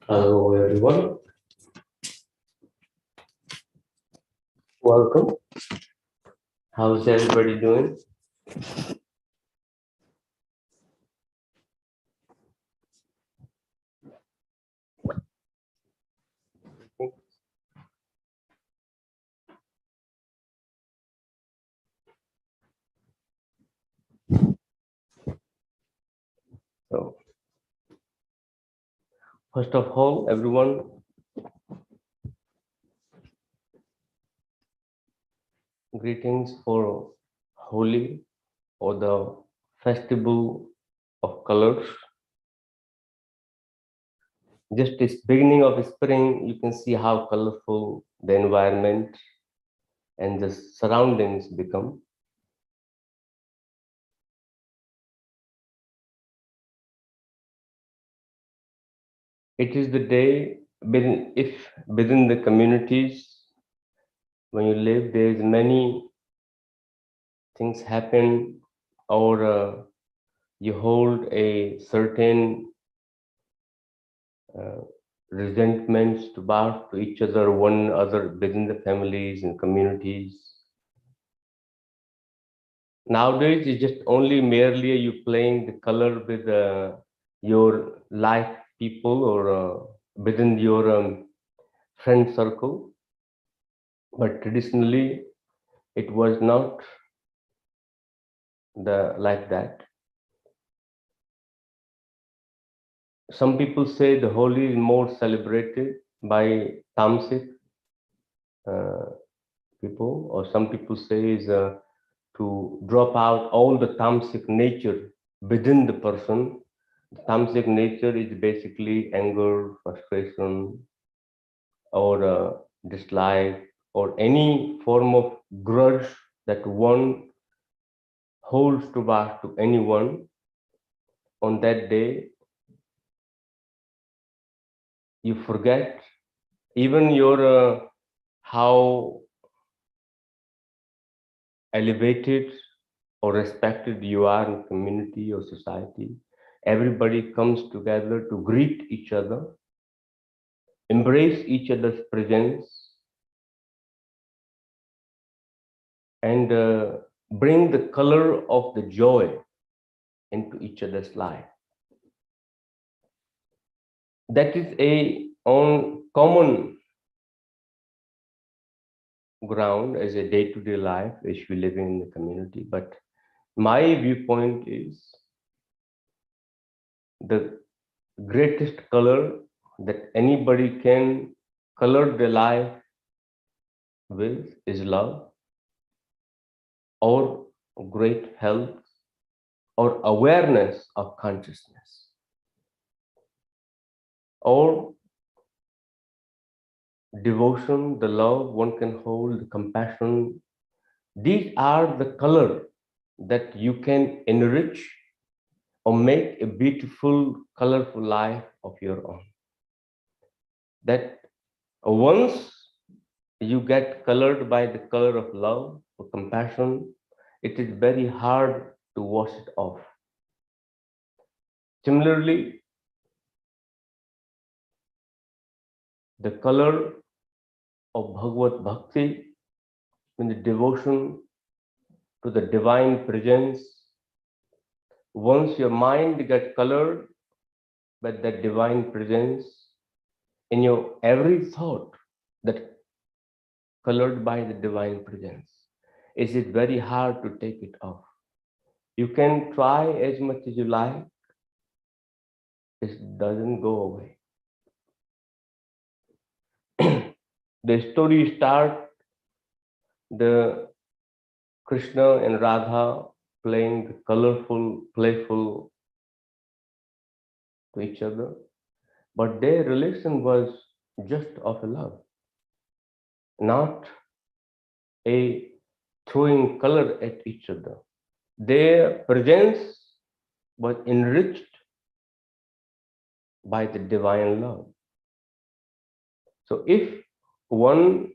Hello everyone, welcome. How's everybody doing? So, first of all, everyone, greetings for Holi or the festival of colors. Just this beginning of spring, you can see how colorful the environment and the surroundings become. It is the day if within the communities when you live, there is many things happen, or you hold a certain resentments to each other, one other within the families and communities. Nowadays, it's just only merely you playing the color with your life people or within your friend circle. But traditionally, it was not like that. Some people say the Holi is more celebrated by Tamasic people, or some people say is to drop out all the tamasic nature within the person. The tamasic nature is basically anger, frustration, or dislike, or any form of grudge that one holds to anyone. On that day, you forget even your how elevated or respected you are in community or society. Everybody comes together to greet each other, embrace each other's presence, and bring the color of the joy into each other's life. That is a on common ground as a day-to-day life which we live in the community. But my viewpoint is the greatest color that anybody can color their life with is love, or great health, or awareness of consciousness, or devotion, the love one can hold, the compassion. These are the color that you can enrich or make a beautiful, colorful life of your own. That once you get colored by the color of love or compassion, it is very hard to wash it off. Similarly, the color of Bhagavad Bhakti, in the devotion to the divine presence, once your mind gets colored by that divine presence, in your every thought that colored by the divine presence, is it very hard to take it off. You can try as much as you like, it doesn't go away. The story starts the Krishna and Radha playing the colorful, playful to each other, but their relation was just of love, not a throwing color at each other. Their presence was enriched by the divine love. So if one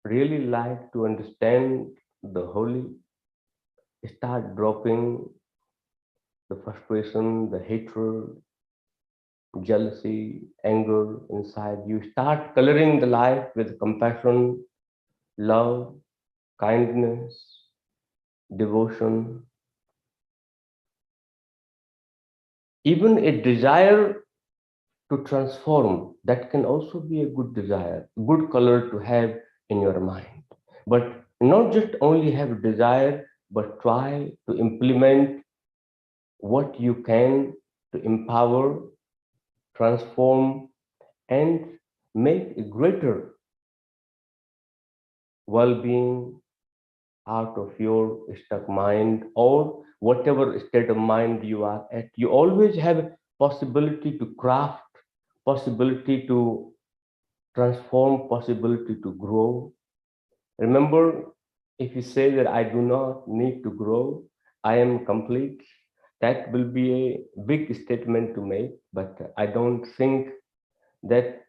really like to understand the Holi, start dropping the frustration, the hatred jealousy, anger inside. You start coloring the life with compassion, love, kindness, devotion, even a desire to transform. That can also be a good desire, good color to have in your mind. But not just only have desire, but try to implement what you can to empower, transform, and make a greater well-being out of your stuck mind or whatever state of mind you are at. You always have possibility to craft, possibility to transform, possibility to grow. Remember, if you say that I do not need to grow, I am complete, that will be a big statement to make, but I don't think that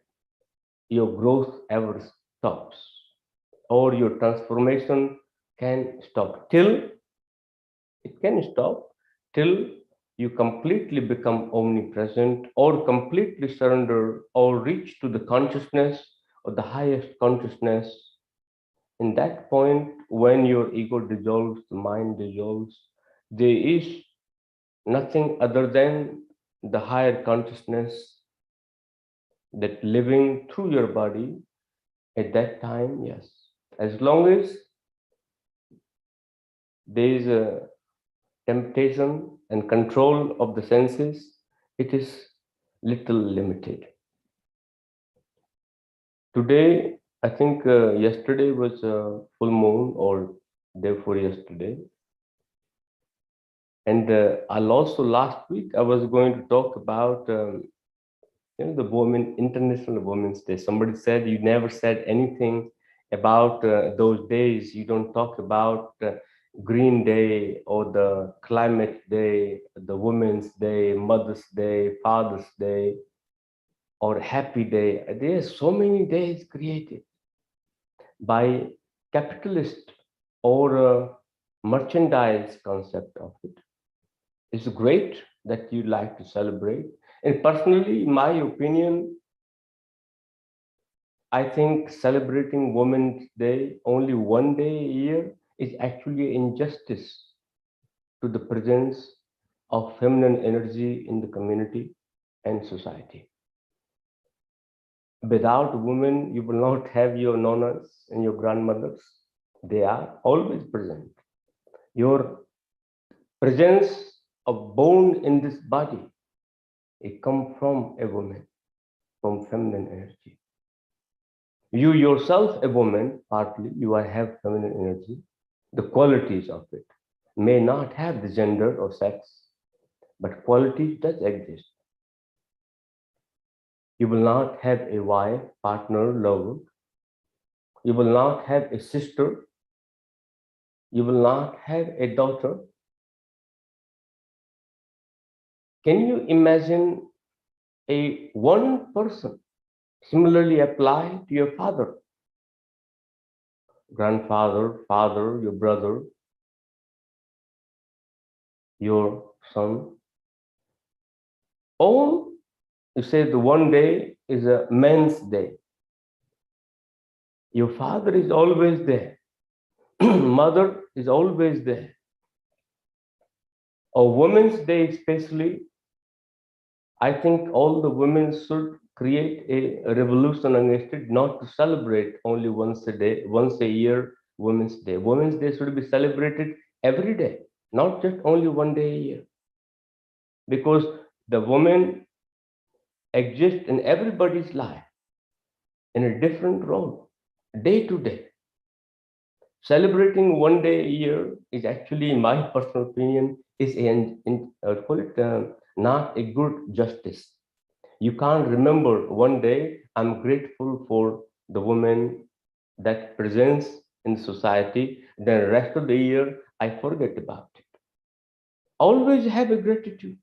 your growth ever stops or your transformation can stop till it can stop till you completely become omnipresent or completely surrender or reach to the consciousness or the highest consciousness. In that point, when your ego dissolves, the mind dissolves, there is nothing other than the higher consciousness that living through your body at that time. Yes, as long as there is a temptation and control of the senses, it is little limited. Today, I think yesterday was a full moon or day before yesterday. And I'll also last week, I was going to talk about the Women International Women's Day. Somebody said you never said anything about those days. You don't talk about Green Day or the Climate Day, the Women's Day, Mother's Day, Father's Day, or Happy Day. There are so many days created by capitalist or merchandise concept of it. It's great that you like to celebrate. And personally, in my opinion, I think celebrating Women's Day only one day a year is actually injustice to the presence of feminine energy in the community and society. Without women, you will not have your nonas and your grandmothers. They are always present. Your presence of born in this body, it comes from a woman, from feminine energy. You yourself, a woman, partly, you have feminine energy. The qualities of it may not have the gender or sex, but qualities does exist. You will not have a wife, partner, lover. You will not have a sister. You will not have a daughter. Can you imagine a one person similarly apply to your father, grandfather, father, your brother, your son? Or you say the one day is a men's day. Your father is always there. Mother is always there. A women's day especially, I think all the women should create a revolution against it, not to celebrate only once a day, once a year, Women's Day. Women's Day should be celebrated every day, not just only one day a year. Because the woman exists in everybody's life in a different role, day to day. Celebrating one day a year is actually, in my personal opinion, is not a good justice. You can't remember one day, I'm grateful for the woman that presents in society, then the rest of the year, I forget about it. Always have a gratitude.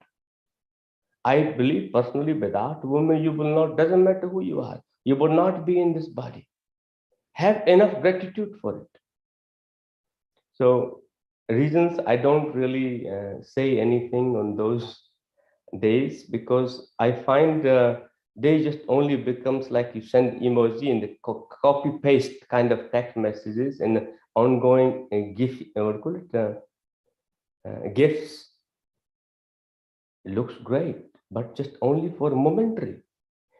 I believe personally, without women, you will not, doesn't matter who you are, you will not be in this body. Have enough gratitude for it. So reasons I don't really say anything on those days, because I find day just only becomes like you send emoji and the copy paste kind of text messages and ongoing GIF, what do you call it, GIFs. It looks great, but just only for momentary.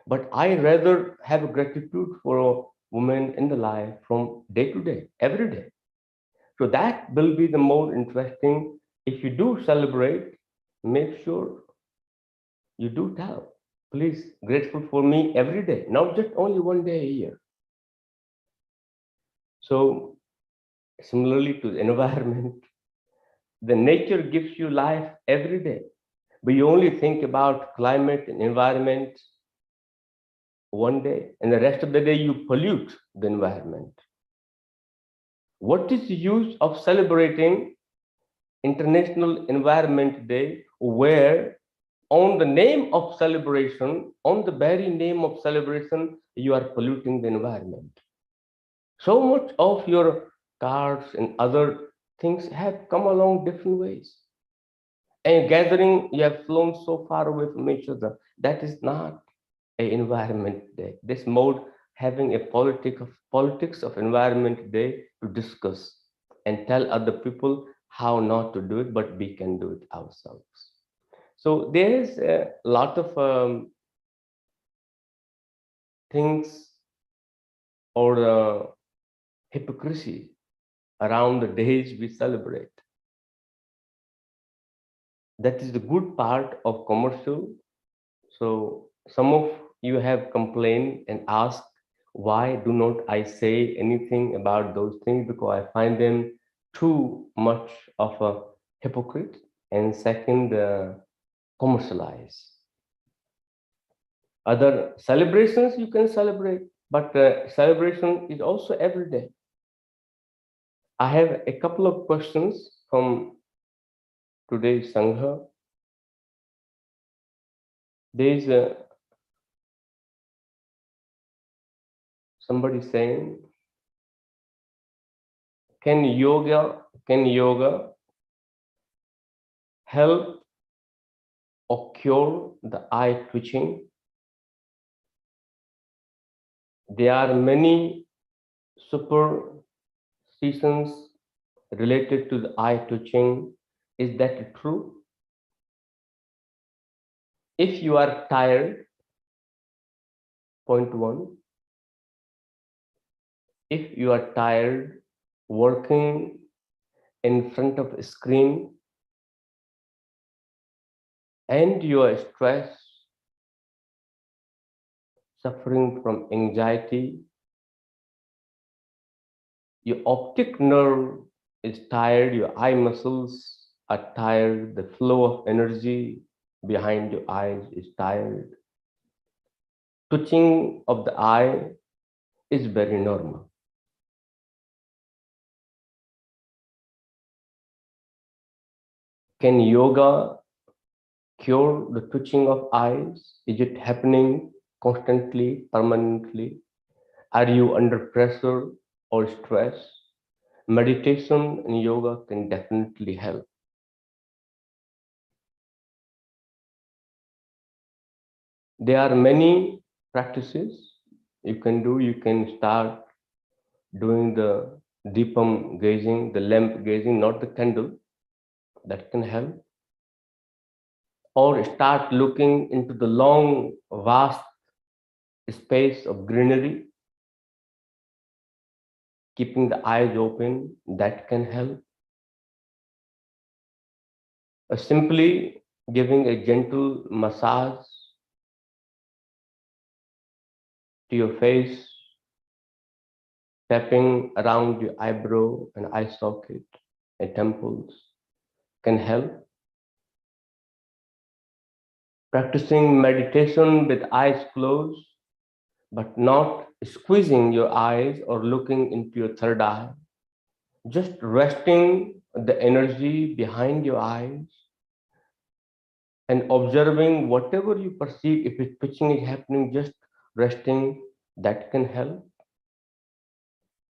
But I rather have gratitude for a woman in the life from day to day, every day. So that will be the more interesting. If you do celebrate, make sure you do tell. Please, grateful for me every day, not just only one day a year. So similarly to the environment, the nature gives you life every day, but you only think about climate and environment one day, and the rest of the day you pollute the environment. What is the use of celebrating International Environment Day, where on the name of celebration, on the very name of celebration, you are polluting the environment? So much of your cars and other things have come along different ways. And gathering, you have flown so far away from each other. That is not an environment day. This mode having a politics of environment day to discuss and tell other people how not to do it, but we can do it ourselves. So there is a lot of things or hypocrisy around the days we celebrate. That is the good part of commercial. So some of you have complained and asked, why do not I say anything about those things? Because I find them too much of a hypocrite, and second, commercialize. Other celebrations you can celebrate, but celebration is also every day. I have a couple of questions from today's Sangha. There is somebody saying, can yoga help or cure the eye twitching? There are many superstitions related to the eye twitching. Is that true? If you are tired, point one, if you are tired working in front of a screen and you are stressed, suffering from anxiety, your optic nerve is tired, your eye muscles are tired, the flow of energy behind your eyes is tired. Twitching of the eye is very normal. Can yoga cure the twitching of eyes? Is it happening constantly, permanently? Are you under pressure or stress? Meditation and yoga can definitely help. There are many practices you can do. You can start doing the deepam gazing, the lamp gazing, not the candle. That can help. Or start looking into the long, vast space of greenery, keeping the eyes open. That can help. Simply giving a gentle massage to your face, tapping around your eyebrow and eye socket and temples can help. Practicing meditation with eyes closed, but not squeezing your eyes or looking into your third eye. Just resting the energy behind your eyes and observing whatever you perceive. If it's pitching is happening, just resting, that can help.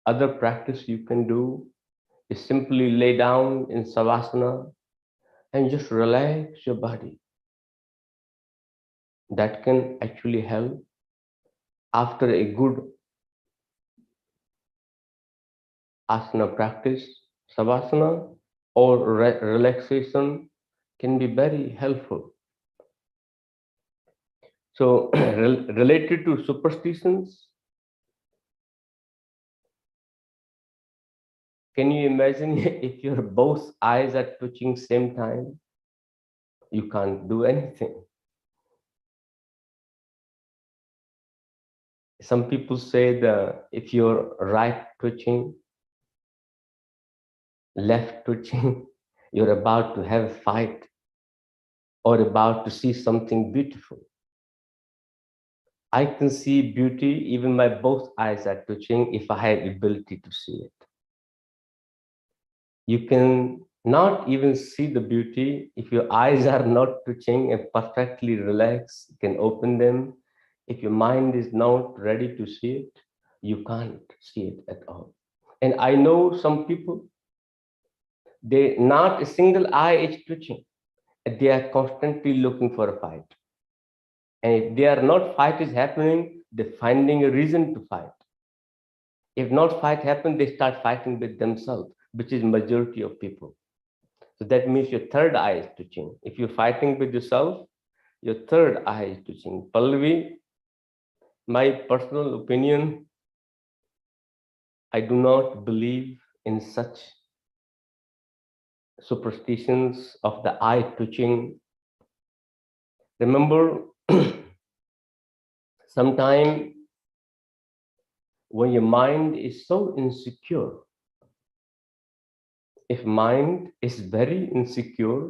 Other practice you can do is simply lay down in savasana and just relax your body. that can actually help after a good asana practice, savasana, or relaxation can be very helpful. So, related to superstitions, can you imagine if your both eyes are touching same time? You can't do anything. Some people say that if your right twitching, left twitching, you're about to have a fight or about to see something beautiful. I can see beauty, even my both eyes are twitching if I have ability to see it. You can not even see the beauty if your eyes are not twitching and perfectly relaxed, you can open them. If your mind is not ready to see it, you can't see it at all. And I know some people, they not a single eye is twitching. They are constantly looking for a fight. And if they are not fight is happening, they're finding a reason to fight. If not fight happen, they start fighting with themselves, which is majority of people. So that means your third eye is twitching. If you're fighting with yourself, your third eye is twitching. Pallavi, my personal opinion, I do not believe in such superstitions of the eye twitching. Remember, sometime when your mind is so insecure, if mind is very insecure,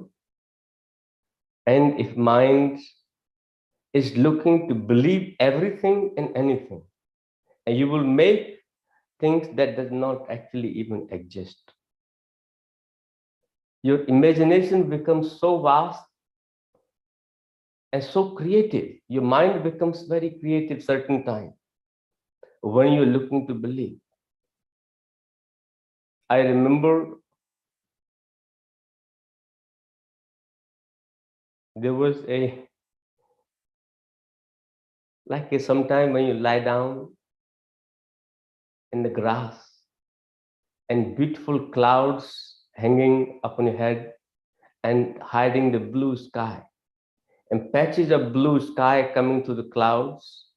and if mind is looking to believe everything and anything, and you will make things that does not actually even exist. Your imagination becomes so vast and so creative. Your mind becomes very creative certain time when you're looking to believe. I remember there was a, like a sometime when you lie down in the grass and beautiful clouds hanging upon your head and hiding the blue sky, and patches of blue sky coming through the clouds,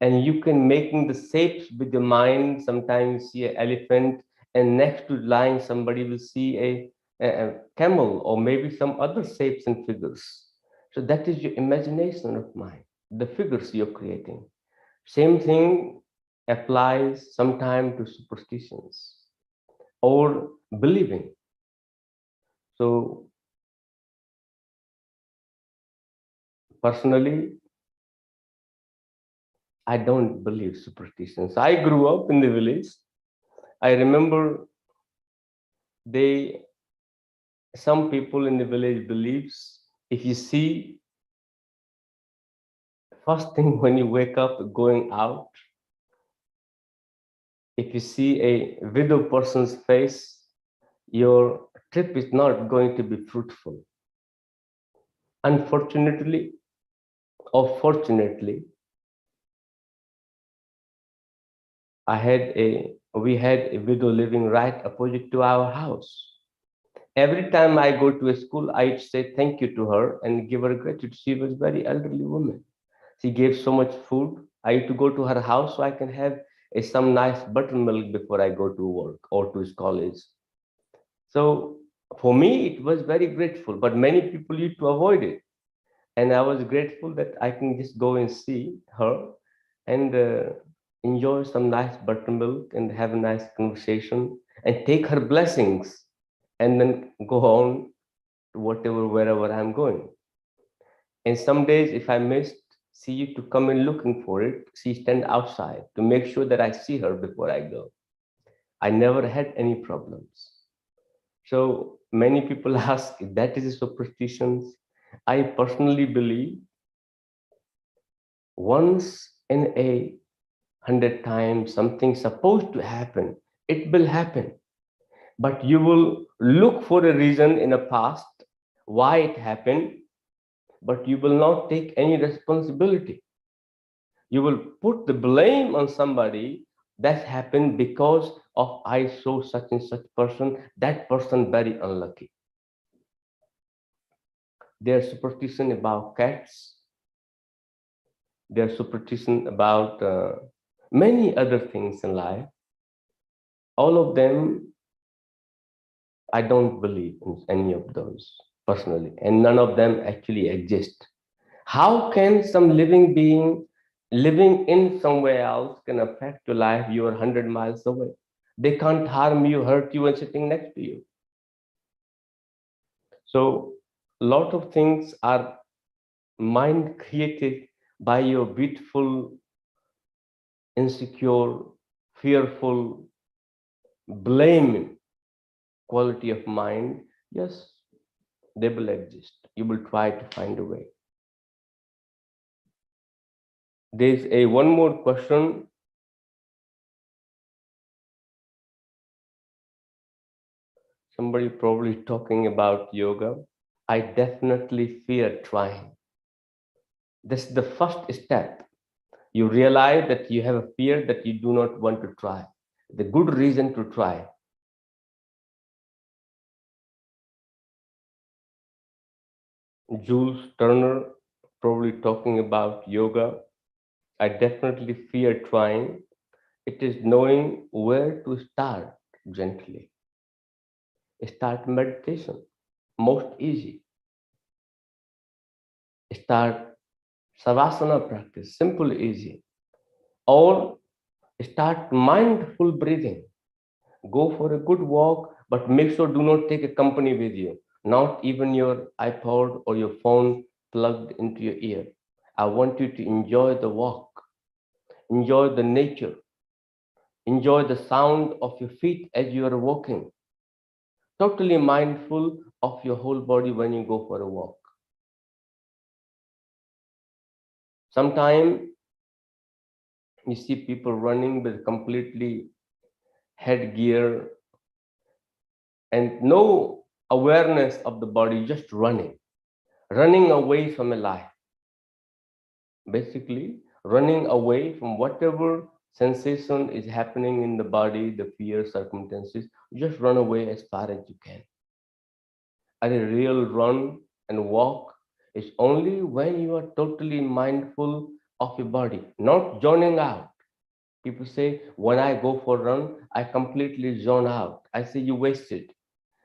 and you can making the shapes with your mind. Sometimes you see an elephant, and next to lying somebody will see a camel or maybe some other shapes and figures. So that is your imagination of mind, the figures you're creating. Same thing applies sometimes to superstitions or believing. So personally, I don't believe superstitions. I grew up in the village. I remember they, some people in the village believes if you see first thing when you wake up going out, if you see a widow person's face, your trip is not going to be fruitful. Unfortunately or fortunately, we had a widow living right opposite to our house. Every time I go to a school, I say thank you to her and give her gratitude. She was a very elderly woman. She gave so much food. I used to go to her house so I can have some nice buttermilk before I go to work or to college. So for me, it was very grateful, but many people used to avoid it. And I was grateful that I can just go and see her and enjoy some nice buttermilk and have a nice conversation and take her blessings and then go on to whatever, wherever I'm going. And some days, if I missed, she used to come in looking for it. She stand outside to make sure that I see her before I go. I never had any problems. So many people ask if that is a superstition. I personally believe once in 100 times something supposed to happen, it will happen. But you will look for a reason in the past why it happened, but you will not take any responsibility. You will put the blame on somebody. That happened because of I saw such and such person, that person very unlucky. There's superstition about cats, there's superstition about many other things in life. All of them, I don't believe in any of those personally, and none of them actually exist. How can some living being living in somewhere else can affect your life? You are 100 miles away. They can't harm you, hurt you, and sitting next to you. So, a lot of things are mind created by your beautiful, insecure, fearful, blame quality of mind. Yes, they will exist. You will try to find a way. There's a one more question. Somebody probably talking about yoga. I definitely fear trying. This is the first step. You realize that you have a fear that you do not want to try. The good reason to try. Jules Turner probably talking about yoga. I definitely fear trying. It is knowing where to start gently. Start meditation, most easy. Start savasana practice, simple, easy. Or start mindful breathing. Go for a good walk, but make sure do not take a company with you, not even your iPod or your phone plugged into your ear. I want you to enjoy the walk, enjoy the nature, enjoy the sound of your feet as you are walking. Totally mindful of your whole body when you go for a walk. Sometimes you see people running with completely headgear and no awareness of the body, just running away from a life. Basically, running away from whatever sensation is happening in the body, the fear, circumstances, just run away as far as you can. A real run and walk is only when you are totally mindful of your body, not zoning out. People say, when I go for a run, I completely zone out. I say, you wasted.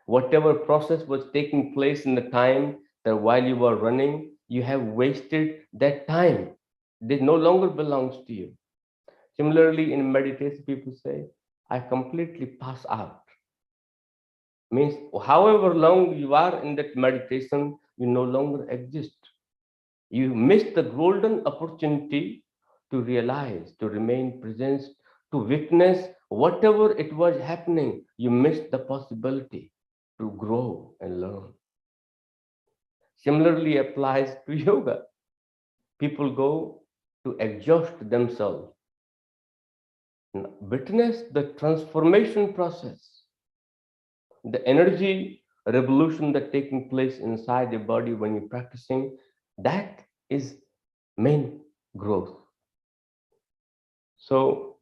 Whatever process was taking place in the time that while you were running, you have wasted that time. It no longer belongs to you. Similarly, in meditation, people say, I completely pass out. Means, however long you are in that meditation, you no longer exist. You miss the golden opportunity to realize, to remain present, to witness whatever it was happening. You missed the possibility to grow and learn. Similarly applies to yoga. People go to exhaust themselves. Witness the transformation process, the energy revolution that taking place inside your body when you're practicing. That is main growth. So,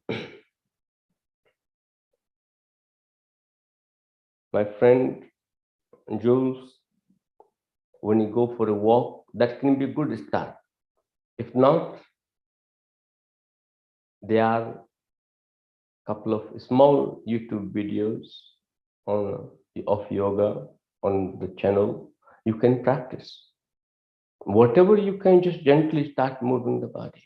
my friend Jules, when you go for a walk, that can be a good start. If not, there are a couple of small YouTube videos on of yoga on the channel. You can practice. Whatever you can, just gently start moving the body.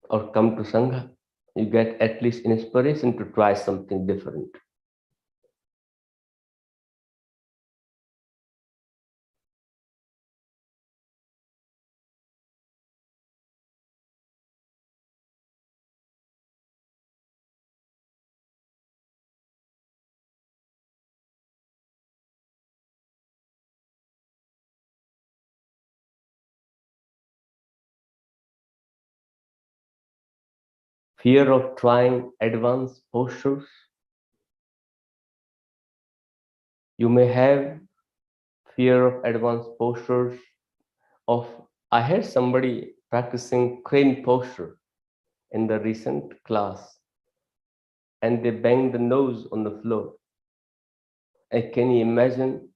Or come to Sangha. You get at least inspiration to try something different. Fear of trying advanced postures. You may have fear of advanced postures. I had somebody practicing crane posture in the recent class, and they banged the nose on the floor. And can you imagine?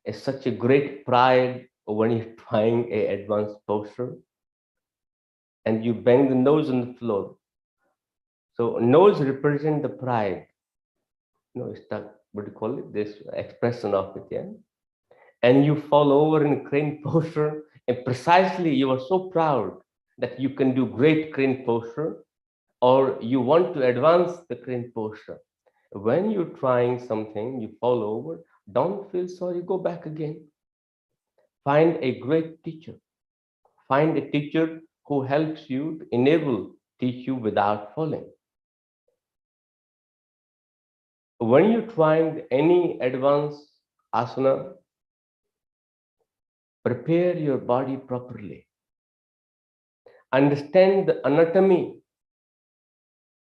It's such a great pride when you're trying a advanced posture and you bang the nose on the floor. So nose represents the pride. It's that, what do you call it? This expression of it, yeah. And you fall over in crane posture, and precisely you are so proud that you can do great crane posture, or you want to advance the crane posture. When you're trying something, you fall over, don't feel sorry, go back again. Find a great teacher. Find a teacher who helps you, teach you without falling. When you're trying any advanced asana, prepare your body properly. Understand the anatomy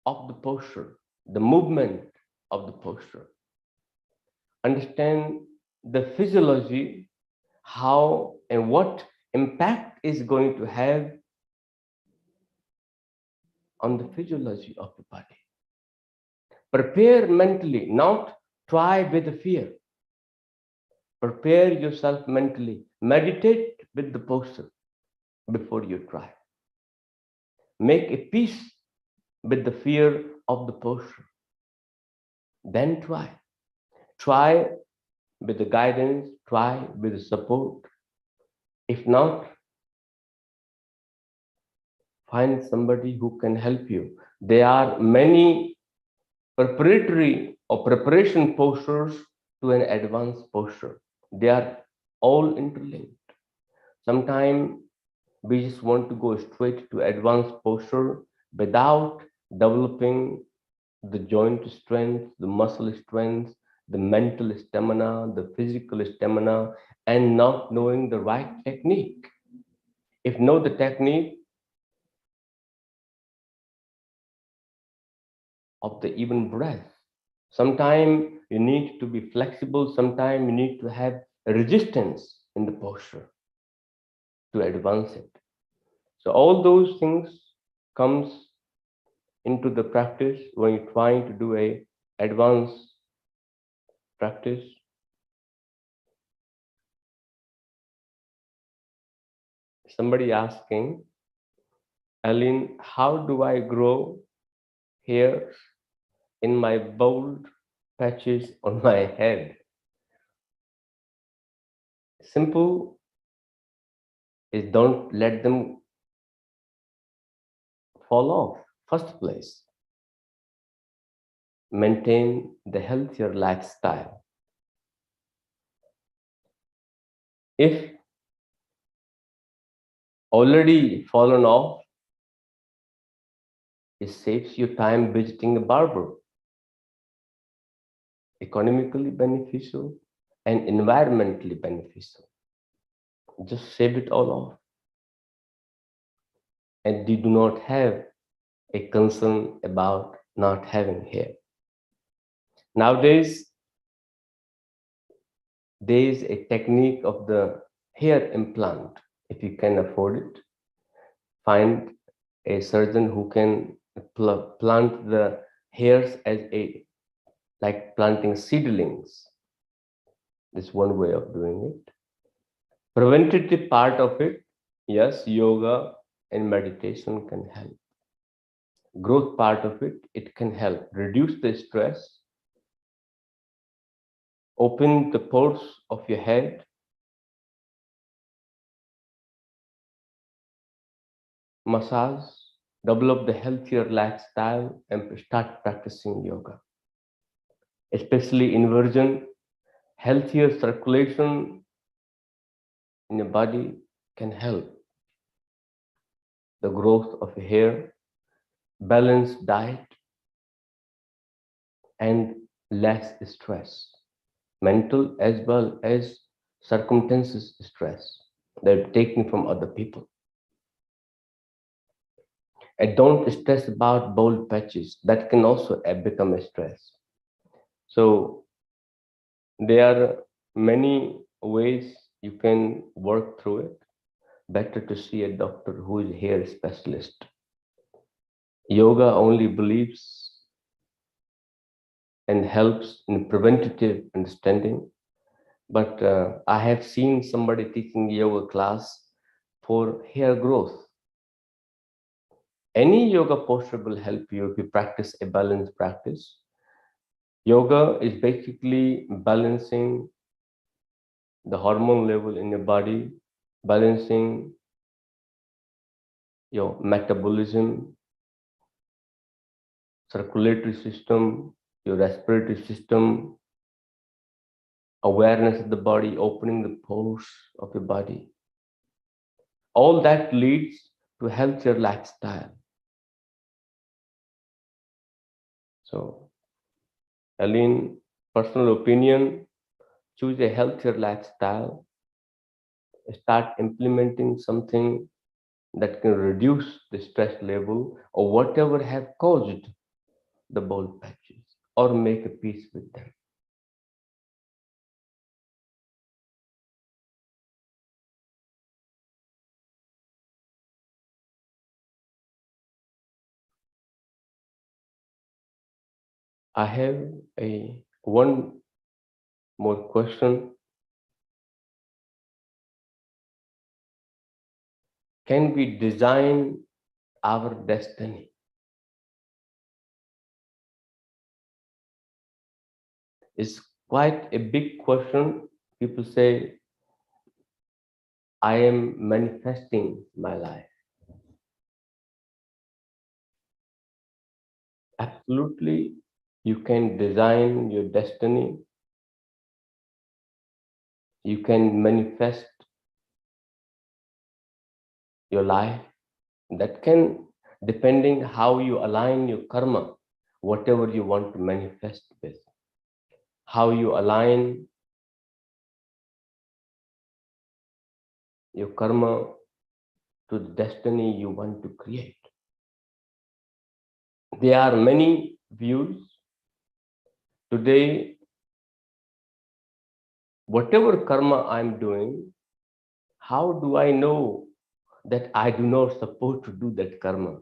of the posture, the movement of the posture. Understand the physiology, how and what impact is going to have on the physiology of the body. Prepare mentally, not try with fear. Prepare yourself mentally. Meditate with the posture before you try. Make a peace with the fear of the posture. Then try. Try with the guidance, try with the support. If not, find somebody who can help you. There are many preparatory or preparation postures to an advanced posture. They are all interlinked. Sometimes we just want to go straight to advanced posture without developing the joint strength, the muscle strength, the mental stamina, the physical stamina, and not knowing the right technique. If know the technique of the even breath, sometimes you need to be flexible, sometimes you need to have a resistance in the posture to advance it. So all those things comes into the practice when you're trying to do a advanced practice. Somebody asking, Aline, how do I grow hairs in my bald patches on my head? Simple is don't let them fall off. First place, maintain the healthier lifestyle. If already fallen off, it saves you time visiting a barber. Economically beneficial and environmentally beneficial. Just save it all off. And you do not have a concern about not having hair. Nowadays, there is a technique of the hair implant. If you can afford it, find a surgeon who can plant the hairs as like planting seedlings. This is one way of doing it. Preventative part of it, yes, yoga and meditation can help. Growth part of it, it can help reduce the stress, open the pores of your head, massage, develop the healthier lifestyle, and start practicing yoga. Especially inversion, healthier circulation in your body can help the growth of your hair, balanced diet, and less stress, mental as well as circumstances stress that are taken from other people. And don't stress about bald patches. That can also become a stress. So there are many ways you can work through it. Better to see a doctor who is a hair specialist. Yoga only believes and helps in preventative understanding. But I have seen somebody teaching yoga class for hair growth. Any yoga posture will help you if you practice a balanced practice. Yoga is basically balancing the hormone level in your body, balancing your metabolism, circulatory system, your respiratory system, awareness of the body, opening the pores of your body. All that leads to healthier lifestyle. So, Aline, personal opinion, choose a healthier lifestyle, start implementing something that can reduce the stress level or whatever have caused the bald patches, or make a peace with them. I have one more question. Can we design our destiny? It's quite a big question. People say, I am manifesting my life. Absolutely, you can design your destiny. You can manifest your life. That can, depending how you align your karma, whatever you want to manifest with, how you align your karma to the destiny you want to create. There are many views. Today, whatever karma I'm doing, how do I know that I do not supposed to do that karma?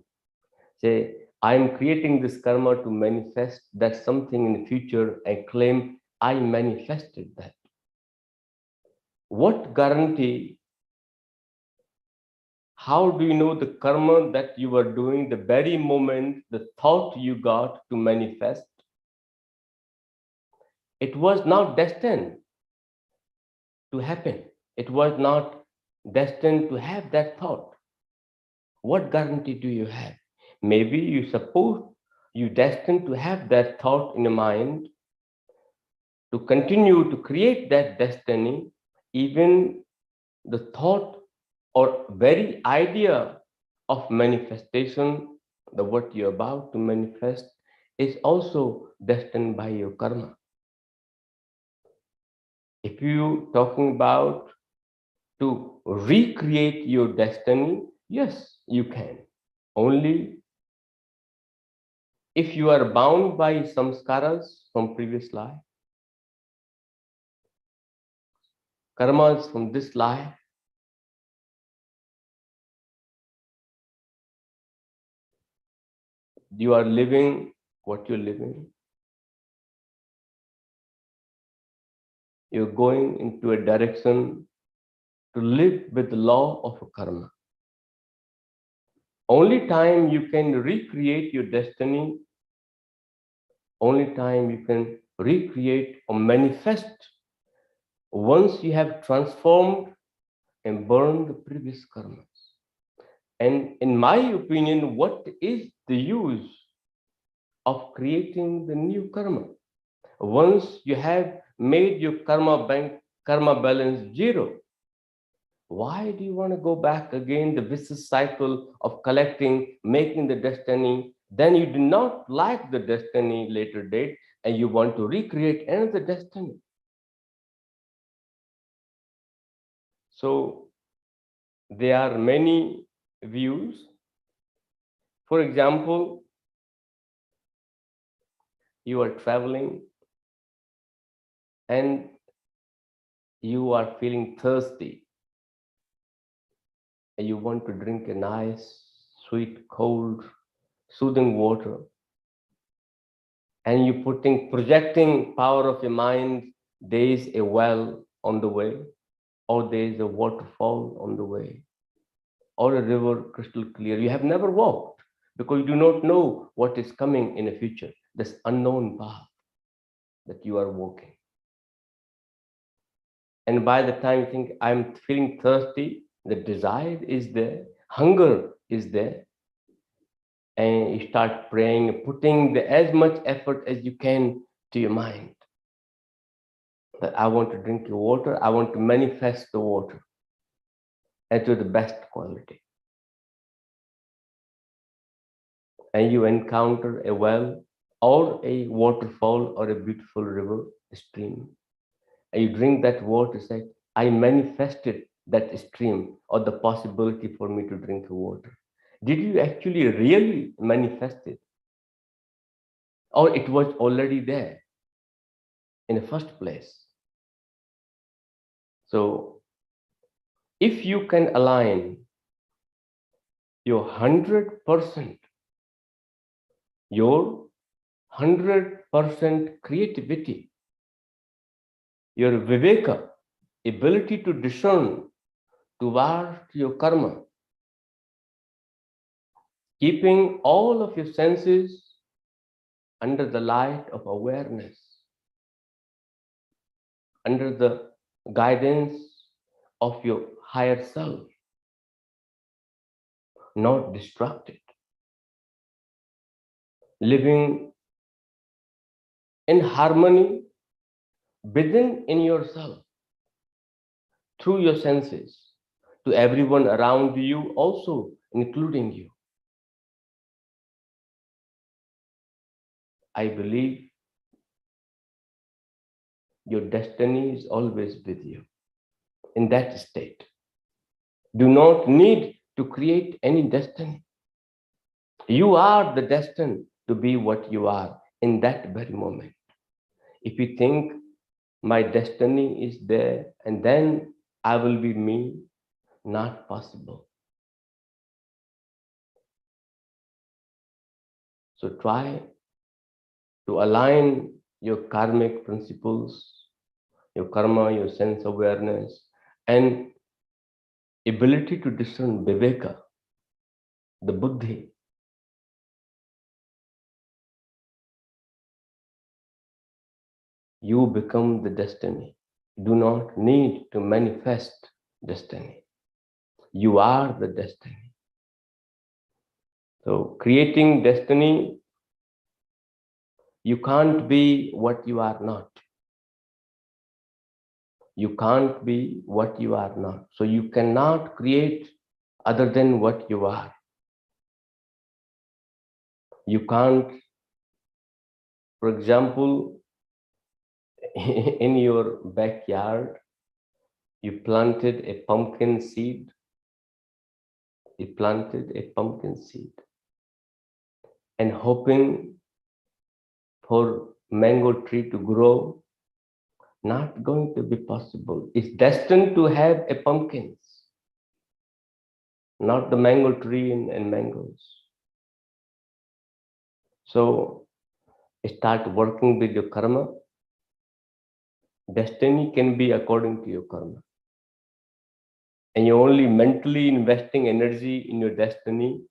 Say, I'm creating this karma to manifest that something in the future and claim I manifested that. What guarantee? How do you know the karma that you are doing the very moment the thought you got to manifest? It was not destined to happen. It was not destined to have that thought. What guarantee do you have? Maybe you suppose you destined to have that thought in your mind to continue to create that destiny, even the thought or very idea of manifestation, the what you're about to manifest, is also destined by your karma. If you talking about to recreate your destiny, yes, you can. Only if you are bound by samskaras from previous life, karmas from this life, you are living what you're living. You're going into a direction to live with the law of karma. Only time you can recreate your destiny, only time you can recreate or manifest once you have transformed and burned the previous karmas. And in my opinion, what is the use of creating the new karma? Once you have made your karma balance zero, why do you want to go back again, the vicious cycle of collecting, making the destiny? Then you do not like the destiny later date and you want to recreate another destiny. So there are many views. For example, you are traveling and you are feeling thirsty and you want to drink a nice, sweet, cold, soothing water, and you're projecting power of your mind, there is a well on the way, or there is a waterfall on the way, or a river crystal clear. You have never walked because you do not know what is coming in the future, this unknown path that you are walking. And by the time you think, I'm feeling thirsty, the desire is there, hunger is there, and you start praying, putting as much effort as you can to your mind. That I want to drink your water, I want to manifest the water and to the best quality. And you encounter a well or a waterfall or a beautiful river, a stream, and you drink that water, say, I manifested that stream or the possibility for me to drink the water. Did you actually really manifest it? Or it was already there in the first place? So if you can align your 100%, your 100% creativity, your viveka, ability to discern towards your karma, keeping all of your senses under the light of awareness, under the guidance of your higher self, not distracted, living in harmony within in yourself, through your senses, to everyone around you, also including you. I believe your destiny is always with you in that state. Do not need to create any destiny. You are the destined to be what you are in that very moment. If you think my destiny is there and then I will be me, not possible. So try to align your karmic principles, your karma, your sense awareness, and ability to discern viveka, the buddhi. You become the destiny. You do not need to manifest destiny. You are the destiny. So creating destiny, you can't be what you are not. You can't be what you are not. So you cannot create other than what you are. You can't, for example, in your backyard, you planted a pumpkin seed. You planted a pumpkin seed and hoping for mango tree to grow. Not going to be possible. It's destined to have a pumpkins, not the mango tree and mangoes. So start working with your karma. Destiny can be according to your karma. And you're only mentally investing energy in your destiny.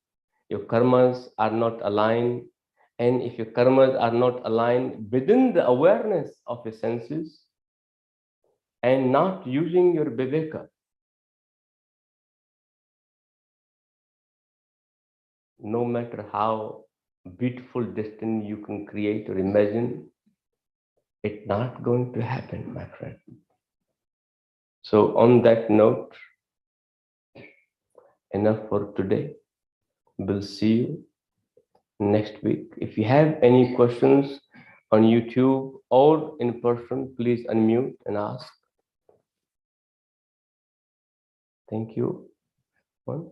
Your karmas are not aligned. And if your karmas are not aligned within the awareness of your senses and not using your viveka, no matter how beautiful destiny you can create or imagine, it's not going to happen, my friend. So on that note, enough for today. We'll see you next week. If you have any questions on YouTube or in person, please unmute and ask. Thank you. One.